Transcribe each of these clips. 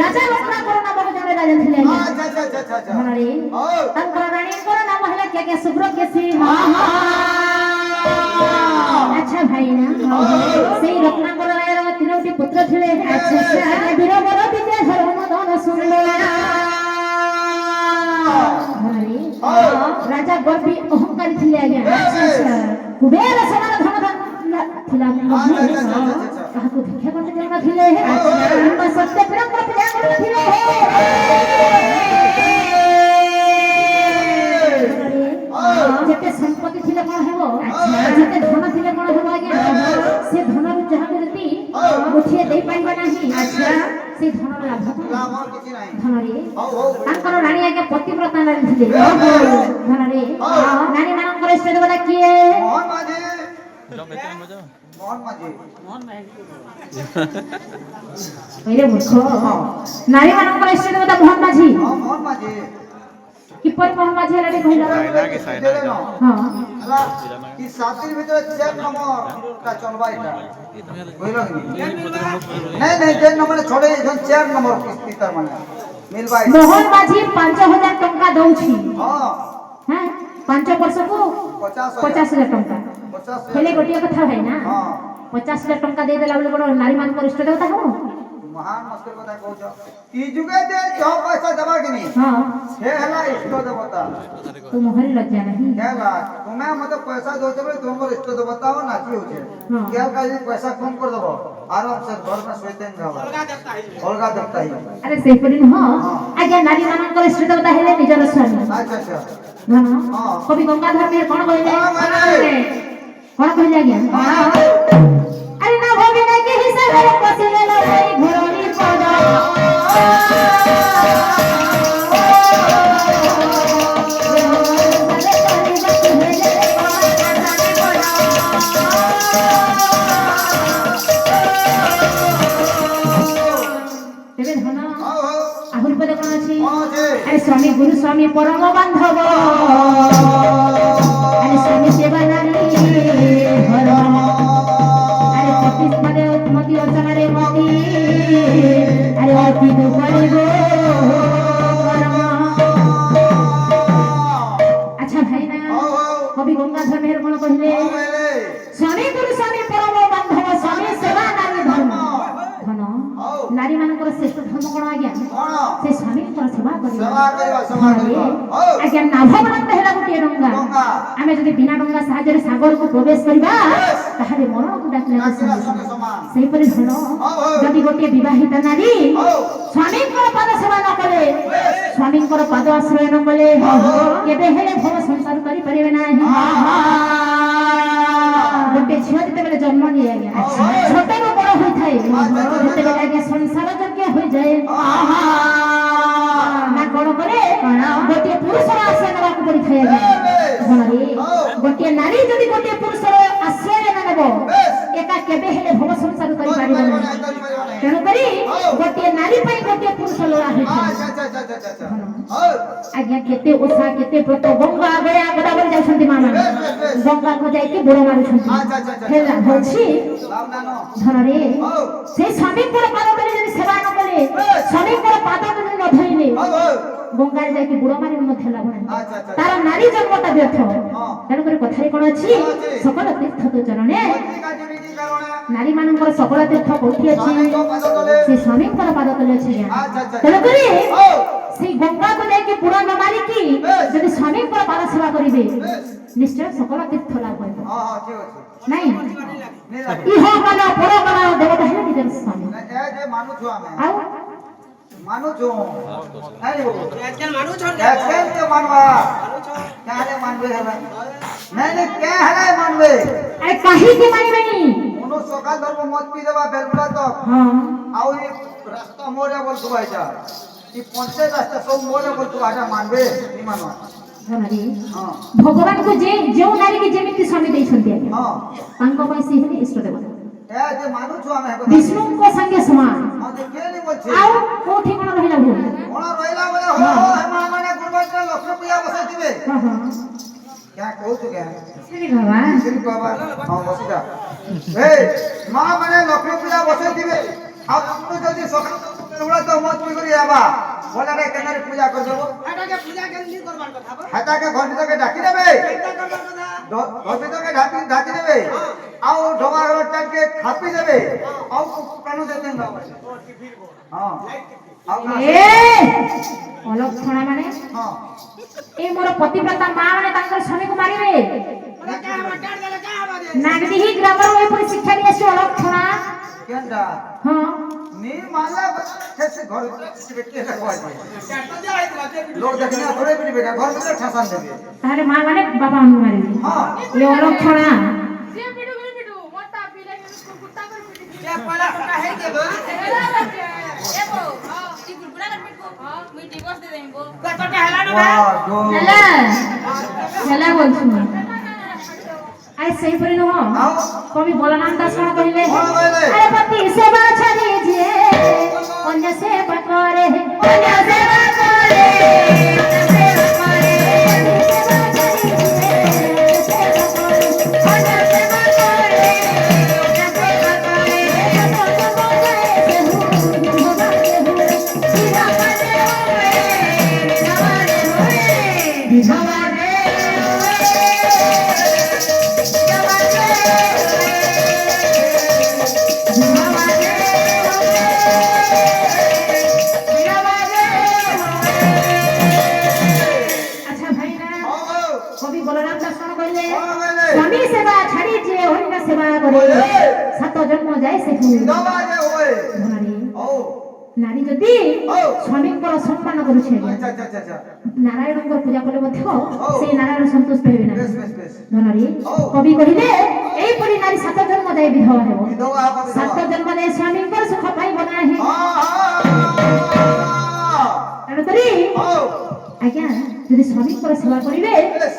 ରାଜା ରତ୍ନାକର ନାମକ ଜଣେ ରାଜା ଥିଲେ ଆଚ୍ଛା ମନରେ ତାଙ୍କର ରାଣୀଙ୍କର ନାମ ହେଲା କେ ସୁବ୍ରକେଶୀ ଆଚ୍ଛା ଭାଇନା ସେଇ ରତ୍ନାକର ରାୟର ତିନୋଟି ପୁତ୍ର ଥିଲେ ବୀରବର ବିଦ୍ୟାଧର ମଦନ ସୁନ୍ଦର ରାଜା ଗର୍ବୀ ଅହଙ୍କାରୀ ଥିଲେ ଆଜ୍ଞା କୁବେର ସମାନ ଧନ ଥିଲା କାହାକୁ ଭିକ୍ଷା କରି ଯାଉନଥିଲେ ସତ୍ୟ ପ୍ରେମ ଥିଲେ ଯେତେ ସମ୍ପତ୍ତି ଥିଲେ କଣ ହେବ ଯେତେ ଧନ ଥିଲେ କଣ ହେବ ଆଜ୍ଞା ସେ ଧନରୁ ଯାହାକୁ ଯଦି ମୁଠିଏ ଦେଇପାରିବା ନାହିଁ ସେ ଧନର ଲାଭ ଧନରେ ତାଙ୍କର ରାଣୀ ଆଜ୍ଞା ପତିବ୍ରତା ନାରୀ ଥିଲେ ଧନରେ ନାରୀ ମାନଙ୍କର ଇଷ୍ଟ ଦେବତା କିଏ ନାରୀ ମାନଙ୍କର ଇଷ୍ଟ ଦେବତା ମୋହନ ମାଝୀ কিপর মোহন মাঝি এলাটি কইলা হ্যাঁ কি সাতির ভিতরে 4 নম্বর কা চলবা এটা কইলো নাই নাই 4 নম্বরে ছড়ে এখন 4 নম্বর কিস্তি তার মানে মিলবা মোহন মাঝি 5000 টাকা দউছি হ্যাঁ হ্যাঁ 5 বর্ষকু 50000 টাকা 50 হেলে গোটিয়া কথা ভাই না হ্যাঁ 50000 টাকা দেই দেলা বলে বড় নারী মান ইষ্ট দেবতা হবো महान मस्कर কথা কইছো ই যুগে যে যহ পয়সা দেবা কিনি हां हे हला इष्ट देवता तो मोहरी लज्जा नहीं हेला तुमे मते पैसा दोचबे तुमर इष्ट देवता हो नाची होछे क्या काई पैसा कम कर देबो आराम से घर में सोते रहबो अलगा देवता ही अरे से परिन हो आज्ञा नारी मानन कर इष्ट देवता हेले निजर स्वामी अच्छा हां कवि गंगाधर में कोन कहले कोन कहले आज्ञा अरे ना भवे ना के हिसाब रे पसिले लई घोरनी पदा तेरे धना आहुर पद कोन अछि अरे स्वामी गुरु स्वामी परम बांधव अरे स्वामी सेवा नारी धर्म मते मति अचनारे मति अरे अति दुखरे गो अच्छा भाई ना कवि गंगाधर मेहर कोन कहले स्वामी गुरु स्वामी परम बांधव स्वामी सेवा नारी धर्म धन नारी मानकर श्रेष्ठ धर्म कोन आज्ञा से स्वामी कर सेवा करबा आज्ञा नाभवनंत हेला गुटिए डंगा आमे जदी बिना डंगा साहाଯ୍य रे सागर को प्रवेश करबा ताहारे मरण को डाकला सेही परि धन जदी गोटे विवाहित नारी स्वामी को पाद सेवा न करे स्वामी को पाद आश्रय न करे केबे हेले भव संसार करि परिबे नाही गोटे झियो जते बेले जन्म नि आज्ञा छोटे को बड़ होई थाए जते बेले आज्ञा संसार योग्य होई जाए ना कोन करे गोटे पुरुष आश्रय नबा को परि थाए धनरे गोटे नारी जदी गोटे पुरुष आश्रय न नेबो एका केबे हेले भव संसार करि पारिबे नाही तेनु करी गोटे नारी पई गोटे पुरुष लोड़ा होई आज्ञा केते ओसा केते व्रत गंगा गया गदावर जाउछंती मामा गंगा को जाई के बुड़ मारुछंती हेला होछि धनरे से स्वामी को पाद करे जदी सेवा न करे स्वामी को पाद करे न धइले गंगा जाई के बुड़ मारि न थेला बने तार नारी जन्मता व्यर्थ तेनु करी कथारे कोन अछि सकल तीर्थ तो चरणे नारी मानकर सकल तीर्थ कोठी अछि से स्वामी को पाद तले अछि तेनु करी से गंगा को जाई के बुड़ न मारि की जदी स्वामी को पाद सेवा करिवे निश्चय सकल तीर्थ लाभ होइबो हां ठीक अछि नहीं इहो माना पर माना देवता है निजर स्वामी ए जे मानु छु हमें आउ मानु छु नहीं हो एक्चुअल मानु छु एक्चुअल के मानवा काहे मानबे हला नहीं क्या हला मानबे अरे काहे के मानबे नहीं उनो सकाल धर्म मत पी देबा बेलपुरा तो हां आउ ये रास्ता मोरे बोल सुबाइजा ई पंचे रास्ता सब मोरे बोल सुबाइजा मानबे नहीं मानवा धनरी भगवान को जे जो नारी के जेमिति स्वामी दै छथि हां तांको पई से हेले इष्ट देवता ए जे मानु छु हमें विष्णु को संगे समान हां जे के नहीं बोलछे आउ कोठी कोन रहिला भू कोन रहिला बोले हो हम माने गुरुवार लक्ष्मी पूजा बसे दिबे हां क्या कहू तू क्या श्री भगवान श्री बाबा हां बसिदा ए मां माने लक्ष्मी पूजा बसे दिबे आप हमको जल्दी सका তোমরা তো মত কি করি আবা বলে রে কেন পূজা করে দেবো এটাকে পূজা কেন নি করবার কথা বল হাতাকে ঘর ভিতরে ডাকি দেবে চিন্তা করবার কথা ঘর ভিতরে ডাকি দেবে আও ঢোকা ঘর টাকে খাপি দেবে আও প্রাণ দেতে না হ্যাঁ আও না ଏ অলক্ষଣା মানে হ্যাঁ এই মোর পতিବ୍ରତା মା ମାନେ ତାଙ୍କର ସ୍ୱାମୀକୁ ମାରିବେ ওরা কা আমার কাট দেলে কা আমারে ନାଗଦିହି ଗ୍ରାମରୁ ଏପରି ଶିକ୍ଷା ଦେଇ ଆସିଛି অলক্ষଣା কেনটা ହଁ নি মালা সে ঘর ভিতরে বেটি রাখবা কাট তো যাই দিলা যে লোক দেখি না ঘরে বিড়ি বেটা ঘর ভিতরে ঠাসান দেবে ତାହେଲେ ମା ମାନେ ବାପା ମାନଙ୍କୁ ମାରିବେ হ্যাঁ ଏ অলক্ষଣା যে পয়লা টাকা হেই দে মা কতটা হেলা না ওয়া গো ହେଲା ହେଲା বলছো আরে সেইপରି ନୁହଁ আও কবি বলরাম দাস কଣ କହିଲେ କଣ କହିଲେ? আরে পতি সেবা ছাড়ি যে অন্য সেবা করে অন্য সেবা করে আচ্ছা ভাই না কবি বলরাম দাস কଣ କହିଲେ স্বামী সেবা ছাড়ি যে অন্য সেবা করে সাত জন্ম যায় সেঠু দবাজে ওই নারী ও নারী যদি স্বামীଙ୍କର সম্মান କରୁছে আচ্ছা আচ্ছা আচ্ছা আচ্ছা নারায়ণଙ୍କର ପୂଜା କଲେ ମଧ୍ୟ সেই ନାରାୟଣ ସନ୍ତୁଷ୍ଟ ହେବେ ନାହିଁ বেশ বেশ বেশ ଧନରୀ କବି କହିଲେ ଏଇପରି ନାରୀ ସାତ ଜନ୍ମ ଯାଏ ବିଧବା ହେବ বিধবা হবে ସାତ ଜନ୍ମ ଯାଏ ସ୍ୱାମୀଙ୍କର ସୁଖ ପାଇବ ନାହିଁ ତେଣୁକରି ଆଜ୍ଞା ଯଦି ସ୍ୱାମୀଙ୍କର ସେବା କରିବେ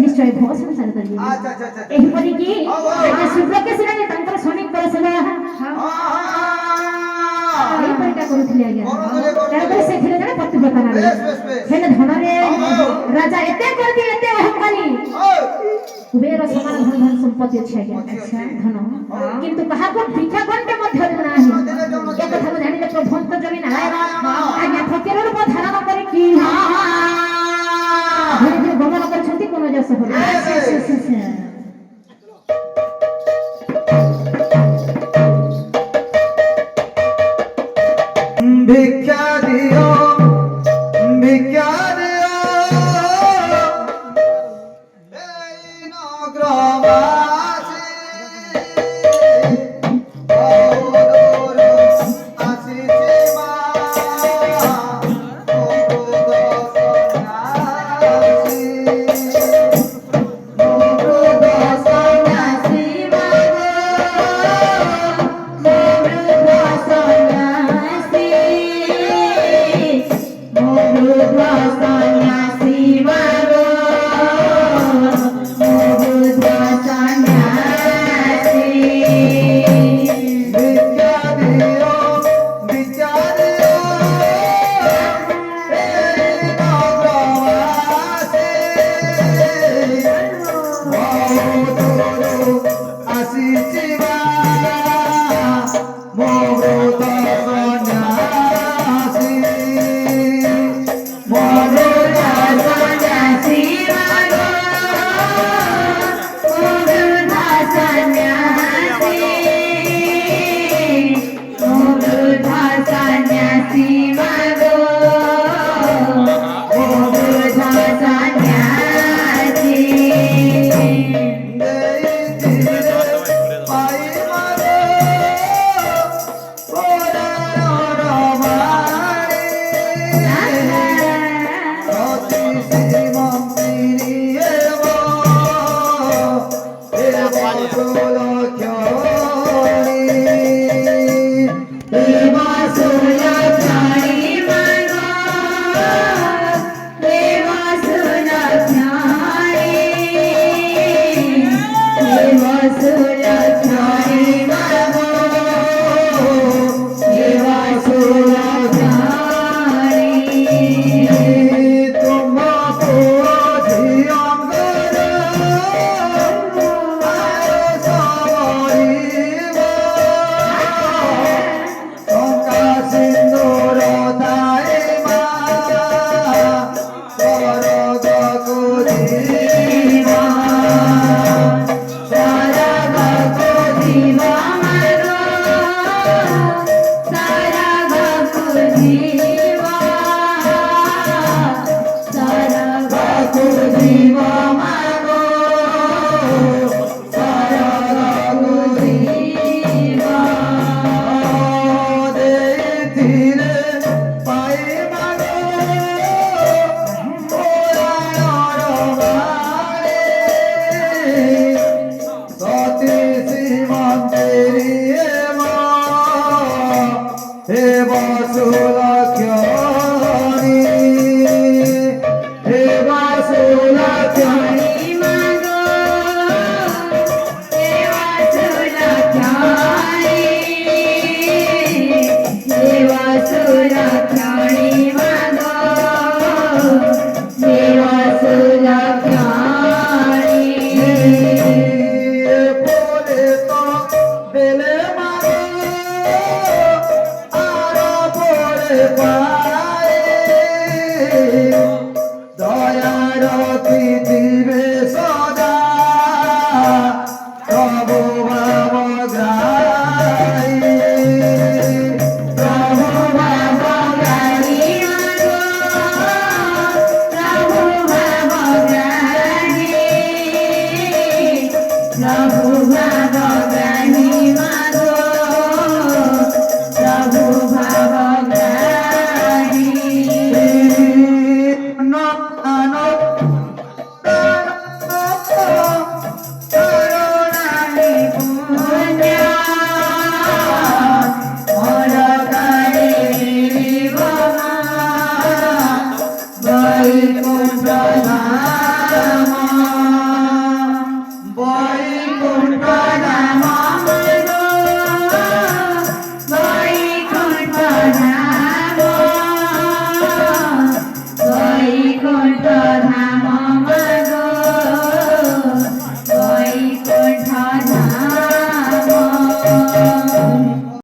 ନିଶ୍ଚୟ ଭୋଗ ସଂସାର କରିବେ আচ্ছা আচ্ছা আচ্ছা ଏହିପରି କି ଆଜ୍ଞା ସୁବ୍ରକେଶୀ ରାଣୀ ତାଙ୍କର ସ୍ୱାମୀଙ୍କର ସେବା ଏଇପରିଟା କରୁଥିଲେ ଆଜ୍ଞା ତେଣୁକରି ସେଥିରେ ଜଣେ ପତିବ୍ରତା ନାରୀ ହେଲେ ଧନରେ ରାଜା ଏତେ କରିଦିଏ ଏତେ ଅହଙ୍କାରୀ କୁବେର ସମାନ ଧନ ଧନ ସମ୍ପତ୍ତି ଅଛି ଆଜ୍ଞା ଧନ କିନ୍ତୁ କାହାକୁ ଭିକ୍ଷା ଖଣ୍ଡେ ମଧ୍ୟ ନାହିଁ ଏ କଥାକୁ ଜାଣିଲେ ପ୍ରଭନ୍ତ ଜମି ନାରାୟଣ ଆଜ୍ଞା ଫକୀର ରୂପ ଧାରଣ କରିକି ଧୀରେ ଧୀରେ ଗମନ କରିଛନ୍ତି କୋନ ଯଶ ବୋଲି ভিক্ষা দিও ভিক্ষা দিও এই নগ্রবাসী গৌরবর আসিছে মা গৌরব সন্ন্যাসী গৌরব সন্ন্যাসী মা Murudwa পায়ে দয়ার প্রীতি